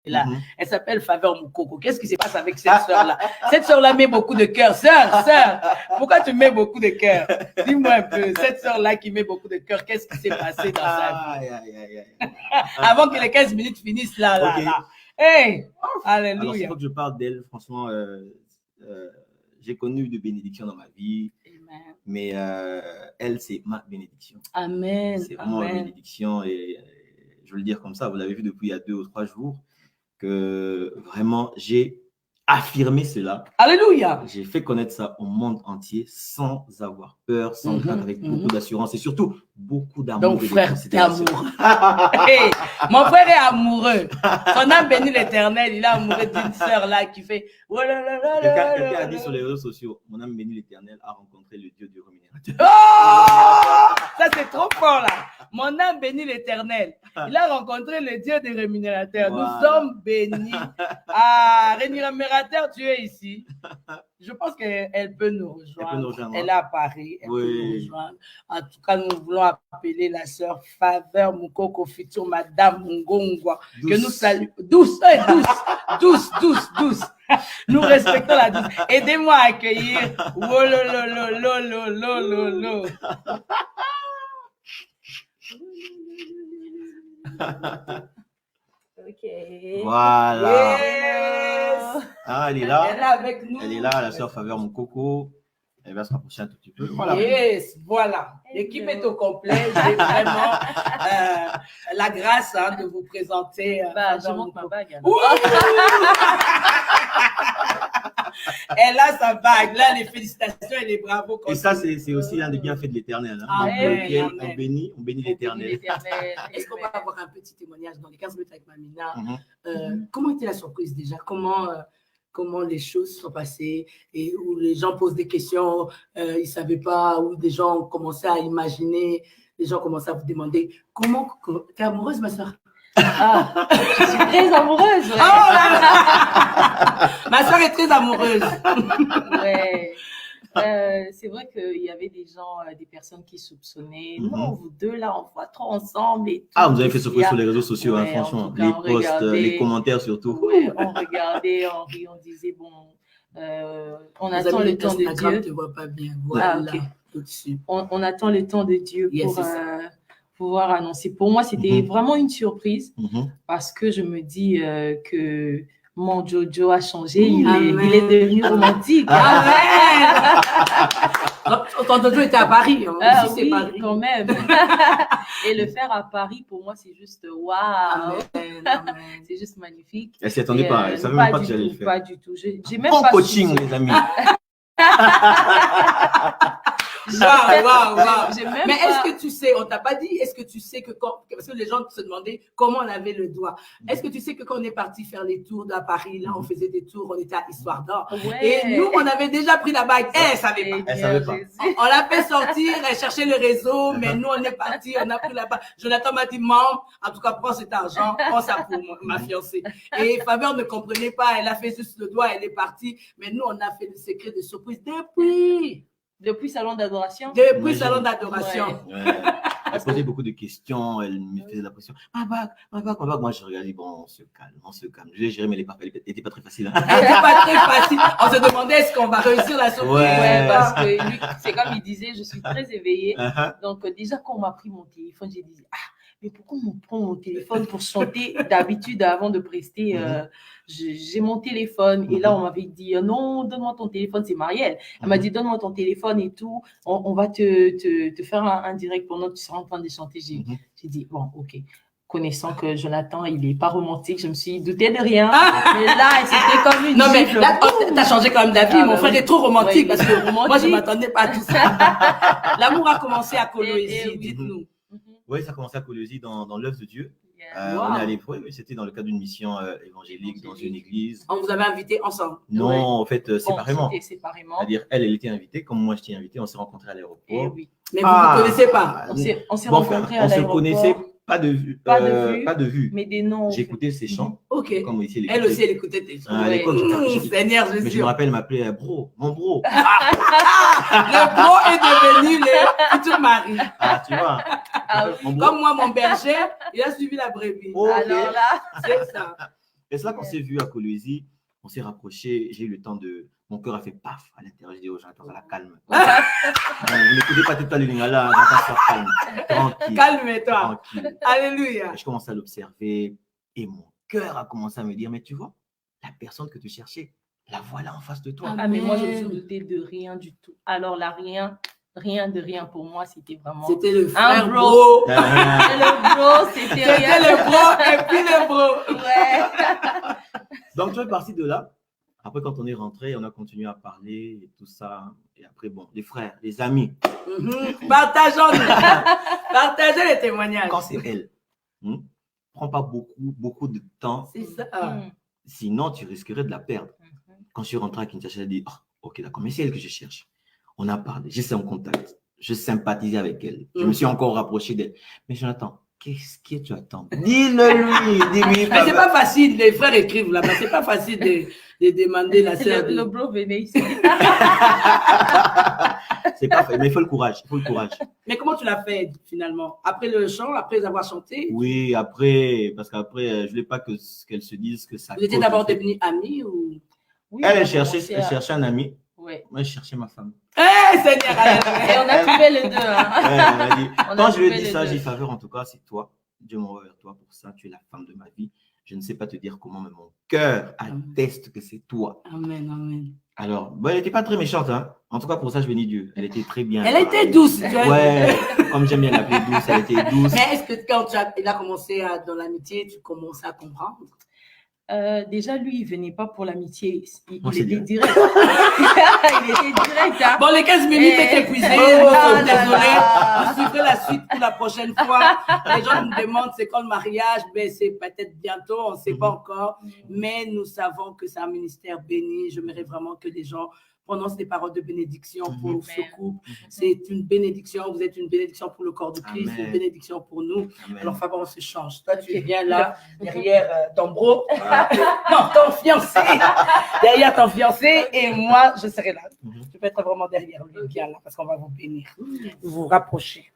là. Elle s'appelle Faveur Moukoko. Qu'est-ce qui se passe avec cette sœur-là? Cette sœur-là met beaucoup de cœur. Sœur, pourquoi tu mets beaucoup de cœur? Dis-moi un peu, cette sœur-là qui met beaucoup de cœur, qu'est-ce qui s'est passé dans sa vie? Avant que les 15 minutes finissent là. Hey, alléluia. Alors, c'est pas que je parle d'elle, franchement, j'ai connu de bénédictions dans ma vie. Amen. Mais elle, c'est ma bénédiction. Amen. C'est vraiment ma bénédiction et je veux le dire comme ça, vous l'avez vu depuis il y a 2 ou 3 jours, que vraiment j'ai affirmé cela. Alléluia. J'ai fait connaître ça au monde entier sans avoir peur, sans crainte, avec beaucoup d'assurance et surtout beaucoup d'amour. Donc frère, t'es amoureux. Hey, mon frère est amoureux. Son âme bénit l'Éternel. Il est amoureux d'une sœur là qui fait. Quelqu'un a dit sur les réseaux sociaux, mon âme bénit l'Éternel a rencontré le Dieu du rémunérateur. Oh, ça c'est trop fort là. Mon âme bénit l'Éternel. Il a rencontré le Dieu des rémunérateurs. Voilà. Nous sommes bénis. Ah, rémunérateur, tu es ici. Je pense qu'elle peut nous rejoindre. Elle est à Paris. Elle peut nous rejoindre. En tout cas, nous voulons appeler la sœur Faveur Moukoko future Madame Mungongwa. Que nous saluons. Douce. Nous respectons la douce. Aidez-moi à accueillir. Wolololololololo. Ok. Voilà. Yes. Ah, elle est là. Elle est avec nous. Elle est là, la sœur Faveur Moukoko. Elle va se rapprocher un tout petit peu. Voilà. Yes, voilà. L'équipe est au complet. J'ai vraiment la grâce de vous présenter. Je monte ma bague. Elle a sa bague. Là, les félicitations et les bravos. Et ça, c'est aussi un des bienfaits de l'Éternel. Hein, on bénit l'Éternel. Est-ce qu'on va avoir un petit témoignage dans les 15 minutes avec Mamina? Comment était la surprise déjà? Comment les choses sont passées et où les gens posent des questions, ils ne savaient pas, où des gens commençaient à imaginer, les gens commençaient à vous demander comment tu es amoureuse, ma soeur? Ah, je suis très amoureuse. Ouais. Oh là ma soeur est très amoureuse. Ouais. C'est vrai qu'il y avait des gens, des personnes qui soupçonnaient. Non, vous deux là, on voit trop ensemble et tout. Ah, vous avez fait ce post sur les réseaux sociaux, hein, franchement. Les posts, les commentaires surtout. Ouais, on regardait, on riait, on disait bon, on attend le temps de Dieu. Je te vois pas bien. Voilà, okay. Tout de suite. On attend le temps de Dieu pour pouvoir annoncer. Pour moi, c'était vraiment une surprise parce que je me dis que mon Jojo a changé, il est devenu romantique. Amen. Ton Jojo était à Paris. Hein. Oui, Paris. Quand même. Et le faire à Paris, pour moi, c'est juste waouh. C'est juste magnifique. Elle s'y attendait pas. Elle savait même pas que j'allais le faire. Pas du tout. J'ai même en pas coaching, les amis. Wow. Mais est-ce que tu sais, on t'a pas dit, est-ce que tu sais que parce que les gens se demandaient comment on avait le doigt. Est-ce que tu sais que quand on est parti faire les tours à Paris, là, on faisait des tours, on était à Histoire d'Or. Ouais. Et nous, on avait déjà pris la bague. Elle savait pas. On l'a fait sortir, elle cherchait le réseau, mais nous, on est parti, on a pris la bague. Jonathan m'a dit, maman, en tout cas, prends cet argent, prends ça pour ma fiancée. Et Faveur ne comprenait pas, elle a fait juste le doigt, elle est partie. Mais nous, on a fait le secret de surprise depuis Salon d'Adoration. Depuis Salon d'Adoration. Ouais. Elle posait beaucoup de questions, elle me faisait la pression. Ma bague. Moi, je regardais, bon, on se calme. Je l'ai géré, mais elle n'était pas très facile. Hein. Elle n'était pas très facile. On se demandait est-ce qu'on va réussir la surprise. Ouais, parce que lui, c'est comme il disait, je suis très éveillée. Donc, déjà, quand on m'a pris mon téléphone, j'ai dit, mais pourquoi on me prend mon téléphone pour chanter? D'habitude, avant de prester, j'ai mon téléphone. Et là, on m'avait dit, non, donne-moi ton téléphone, c'est Marielle. Elle m'a dit, donne-moi ton téléphone et tout. On va te faire un direct pendant que tu seras en train de chanter. J'ai dit, bon, ok. Connaissant que Jonathan, il n'est pas romantique, je me suis doutée de rien. Mais là, c'était comme une gifle. Mais là, t'as changé quand même d'avis. Mon frère est trop romantique parce que moi, je ne m'attendais pas à tout ça. L'amour a commencé à Coloésie, dites-nous. Oui, ça a commencé à Coloésie dans l'œuvre de Dieu. On est allé, c'était dans le cadre d'une mission évangélique dans une église. On vous avait invité ensemble? Non, en fait, séparément. Séparément. C'est-à-dire, elle était invitée, comme moi je t'ai invité, on s'est rencontrés à l'aéroport. Oui. Mais vous ne vous connaissez pas? On s'est rencontrés à l'aéroport. On se connaissait pas de vue. Pas de vue. Mais des noms. J'écoutais ses chants. Ok. Comme ici, elle aussi, elle écoutait tes chants. À l'époque, Seigneur Jésus. Mais je me rappelle, elle m'appelait bro, mon bro. Le bro est devenu le futur mari. Tu vois. Comme moi, mon berger, il a suivi la brebis. Okay. Alors là, c'est ça. Et c'est là qu'on s'est vu à Kolwezi, on s'est rapprochés, j'ai eu le temps de... Mon cœur a fait paf à l'intérieur, j'ai dit aux gens, attends, ça la calme. Vous n'écoutez pas tout à l'heure, Lingala, on va pas se faire calme. Tranquille. Calme-toi. Tranquille. Alléluia. Et je commence à l'observer et mon cœur a commencé à me dire, mais tu vois, la personne que tu cherchais, la voilà en face de toi. Ah, mais moi, je me suis doutée de rien du tout. Alors là, rien de rien pour moi, c'était vraiment... C'était le un frère bro. bro. Le bro, c'était rien. C'était le bro et puis le bro. Ouais. Donc, tu es parti de là. Après, quand on est rentré, on a continué à parler et tout ça. Et après, bon, les frères, les amis. Partagez les témoignages. Quand c'est elle, prends pas beaucoup de temps. C'est ça. Sinon, tu risquerais de la perdre. Quand je suis rentré à Kinshasa, j'ai dit, oh, ok, d'accord, mais c'est elle que je cherche. On a parlé, j'étais en contact. Je sympathisais avec elle. Je me suis encore rapproché d'elle. Mais Jonathan, qu'est-ce que tu attends? Dis-le-lui. Mais c'est pas facile, les frères écrivent là-bas, c'est pas facile de demander la sœur. Le bro venait ici. C'est pas fait, mais il faut le courage, Mais comment tu l'as fait finalement? Après le chant, après avoir chanté? Oui, après, parce qu'après, je voulais pas qu'elle se dise que ça. Vous étiez d'abord devenus amis ou? Oui, elle cherchait un ami. Ouais. Moi, je cherchais ma femme. Seigneur! Et on a trouvé les deux. Hein. Ouais, on a dit, quand je lui ai dit ça, j'ai dit, Faveur, en tout cas, c'est toi. Dieu m'envoie vers toi pour ça. Tu es la femme de ma vie. Je ne sais pas te dire comment, mais mon cœur atteste que c'est toi. Amen, amen. Alors, bon, elle n'était pas très méchante. Hein. En tout cas, pour ça, je bénis Dieu. Elle était très bien. Elle était douce. Ouais, comme j'aime bien l'appeler douce, elle était douce. Mais est-ce que quand tu as commencé dans l'amitié, tu commençais à comprendre? Déjà, lui, il venait pas pour l'amitié. Il était direct. direct. Il était direct. Hein. Bon, les 15 minutes étaient épuisées. Désolé. On suivrait la suite pour la prochaine fois. Les gens nous demandent c'est quand le mariage? Ben, c'est peut-être bientôt, on ne sait pas encore. Mais nous savons que c'est un ministère béni. J'aimerais vraiment que les gens prononcent des paroles de bénédiction pour ce couple. C'est une bénédiction. Vous êtes une bénédiction pour le corps de Christ, une bénédiction pour nous. Amen. Alors, Faveur, on se change. Toi, tu es bien là, derrière ton bro. Non, ton fiancé. Derrière ton fiancé. Et moi, je serai là. Tu peux être vraiment derrière lui, bien là, parce qu'on va vous bénir. Vous vous rapprochez.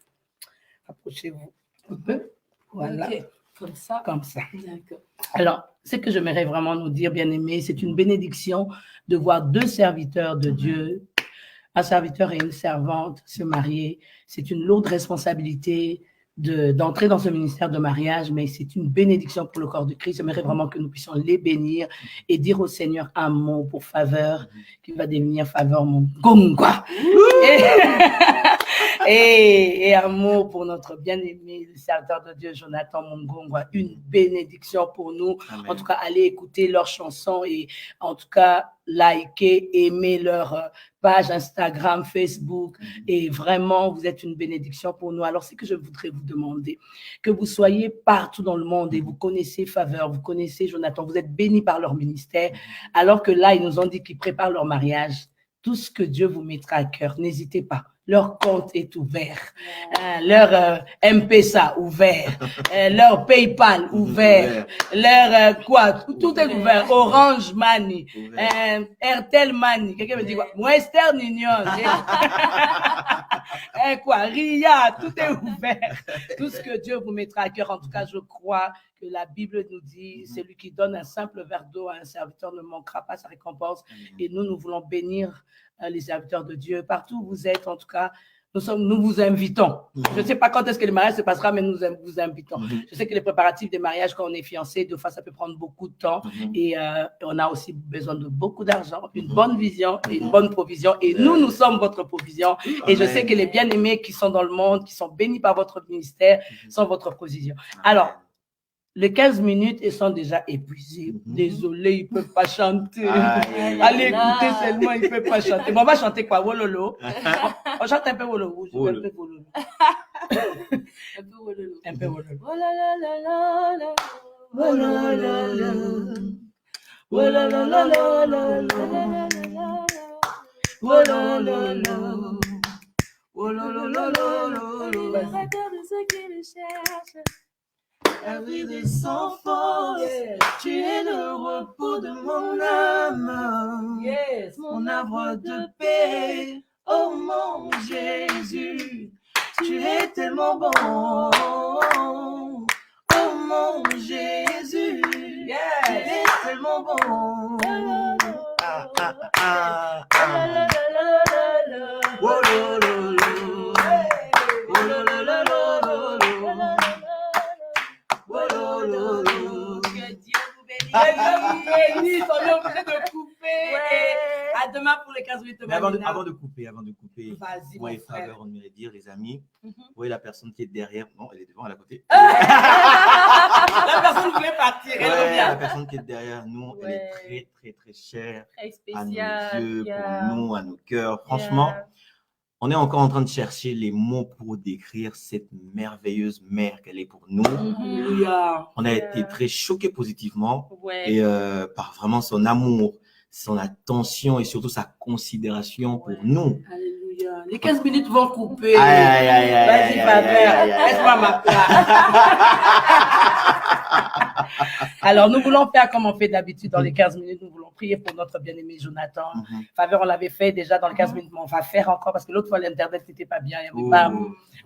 Rapprochez-vous un peu. Voilà. Okay. Comme ça. Comme ça. D'accord. Alors, ce que j'aimerais vraiment nous dire, bien-aimés, c'est une bénédiction de voir deux serviteurs de Dieu, un serviteur et une servante, se marier. C'est une lourde responsabilité d'entrer dans ce ministère de mariage, mais c'est une bénédiction pour le corps de Christ. J'aimerais vraiment que nous puissions les bénir et dire au Seigneur un mot pour Faveur, qui va devenir Faveur mon gongwa. Et un mot pour notre bien-aimé, le serviteur de Dieu, Jonathan Mongongwa, une bénédiction pour nous. Amen. En tout cas, allez écouter leurs chansons et en tout cas, liker, aimer leur page Instagram, Facebook. Et vraiment, vous êtes une bénédiction pour nous. Alors, c'est que je voudrais vous demander que vous soyez partout dans le monde et vous connaissez Faveur, vous connaissez Jonathan, vous êtes bénis par leur ministère. Alors que là, ils nous ont dit qu'ils préparent leur mariage. Tout ce que Dieu vous mettra à cœur, n'hésitez pas. Leur compte est ouvert, leur M-Pesa ouvert, leur PayPal ouvert, leur quoi, tout est ouvert. Orange Money, Airtel Money, quelqu'un me dit quoi? Western Union, quoi, RIA, tout est ouvert. Tout ce que Dieu vous mettra à cœur. En tout cas, je crois que la Bible nous dit, celui qui donne un simple verre d'eau à un serviteur ne manquera pas sa récompense. Et nous voulons bénir les serviteurs de Dieu. Partout où vous êtes, en tout cas, nous vous invitons. Je ne sais pas quand est-ce que le mariage se passera, mais nous vous invitons. Je sais que les préparatifs des mariages, quand on est fiancé, de fois, ça peut prendre beaucoup de temps. Et on a aussi besoin de beaucoup d'argent, une bonne vision et une bonne provision. Et nous sommes votre provision. Et je sais que les bien-aimés qui sont dans le monde, qui sont bénis par votre ministère, sont votre provision. Alors, les 15 minutes, ils sont déjà épuisés. Désolé, ils ne peuvent pas chanter. Allez écouter seulement, ils ne peuvent pas chanter. Bon, on va chanter quoi? Wololo. On chante un peu Wololo. Un peu Wololo. Un peu Wololo. Un peu Wololo. La vie des sans force, tu es le repos de mon âme, mon arbre de paix, oh mon Jésus, tu es tellement bon, oh mon Jésus, tu es tellement bon. Bénisse, on est obligé de couper. Et à demain pour les 15 minutes. Mais avant de couper, vas-y, moi et Faveur, on aimerait dire, les amis, vous voyez la personne qui est derrière, non, elle est devant, elle est à côté. La personne voulait partir, elle revient. La personne qui est derrière nous, elle est très, très, très chère Très à nos spécial. yeux, pour nous, à nos cœurs. Franchement, on est encore en train de chercher les mots pour décrire cette merveilleuse mère qu'elle est pour nous. Alléluia. On a été très choqués positivement Ouais. et par vraiment son amour, son attention et surtout sa considération pour nous. Alléluia. Les 15 minutes vont couper. Vas-y, Faveur, laisse-moi ma place. Alors, nous voulons faire comme on fait d'habitude dans les 15 minutes. Nous voulons prier pour notre bien-aimé Jonathan. Faveur, on l'avait fait déjà dans les 15 minutes, mais on va faire encore parce que l'autre fois, l'Internet n'était pas bien. Il n'y avait pas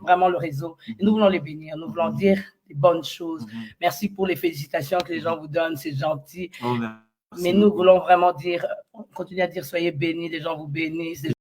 vraiment le réseau. Et nous voulons les bénir. Nous voulons dire des bonnes choses. Merci pour les félicitations que les gens vous donnent. C'est gentil. Mais nous voulons vraiment dire, continuer à dire soyez bénis. Les gens vous bénissent.